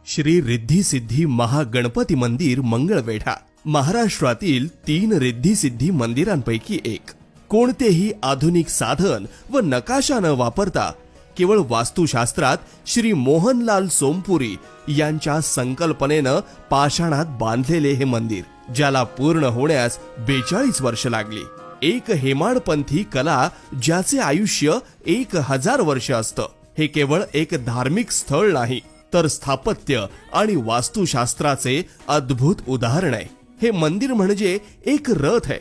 श्री रिद्धी सिद्धी महागणपती मंदिर मंगळवेढा महाराष्ट्रातील 3 रिद्धी सिद्धी मंदिरांपैकी एक. कोणतेही आधुनिक साधन व नकाशा न वापरता केवळ वास्तुशास्त्रात श्री मोहनलाल सोमपुरी यांच्या संकल्पनेनं पाषाणात बांधलेले हे मंदिर, ज्याला पूर्ण होण्यास 42 वर्ष लागली. एक हेमाडपंथी कला ज्याचे आयुष्य 1000 वर्ष असतं. हे केवळ एक धार्मिक स्थळ नाही, तर स्थापत्य आणि वास्तुशास्त्राचे अद्भुत उदाहरण आहे. हे मंदिर म्हणजे एक रथ आहे,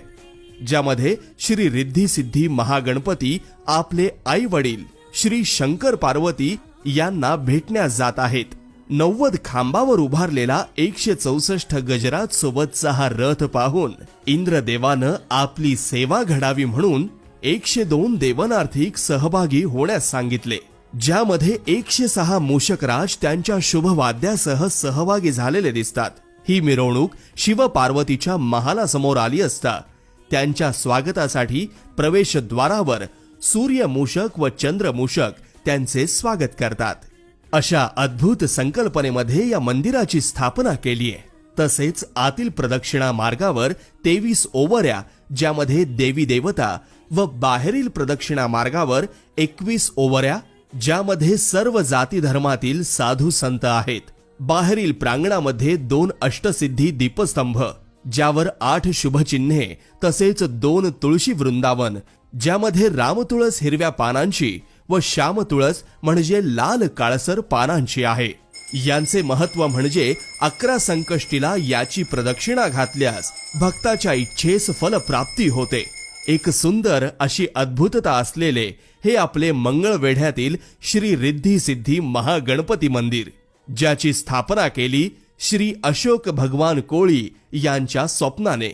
ज्यामध्ये श्री रिद्धी सिद्धी महागणपती आपले आई वडील श्री शंकर पार्वती यांना भेटण्यास जात आहेत. 90 खांबावर उभारलेला 164 गजरात सोबतचा हा रथ पाहून इंद्रदेवानं आपली सेवा घडावी म्हणून 102 देवनार्थिक सहभागी होण्यास सांगितले, ज्यामध्ये 106 मूषकराज त्यांच्या शुभवाद्यासह सहभागी झालेले दिसतात. ही मिरवणूक शिव पार्वतीच्या महालासमोर आली असता त्यांच्या स्वागतासाठी प्रवेशद्वारावर सूर्य मूषक व चंद्र मूषक त्यांचे स्वागत करतात. अशा अद्भुत संकल्पनेमध्ये या मंदिराची स्थापना केली आहे. तसेच आतील प्रदक्षिणा मार्गावर 23 ओवऱ्या, ज्यामध्ये देवी देवता, व बाहेरील प्रदक्षिणा मार्गावर 21 ओवऱ्या, ज्यामध्ये सर्व जाती धर्मातील साधू संत आहेत. बाहेरील प्रांगणामध्ये 2 अष्टसिद्धी दीपस्तंभ, ज्यावर 8 शुभचिन्हे, तसेच 2 तुळशी वृंदावन, ज्यामध्ये रामतुळस हिरव्या पानांची व श्यामतुळस म्हणजे लाल काळसर पानांची आहे. यांचे महत्व म्हणजे 11 संकष्टीला याची प्रदक्षिणा घातल्यास भक्ताच्या इच्छेस फलप्राप्ती होते. एक सुंदर अशी अद्भुतता असलेले हे आपले मंगळवेढ्यातील श्री रिद्धी सिद्धी महागणपती मंदिर, ज्याची स्थापना केली श्री अशोक भगवान कोळी यांच्या स्वप्नाने.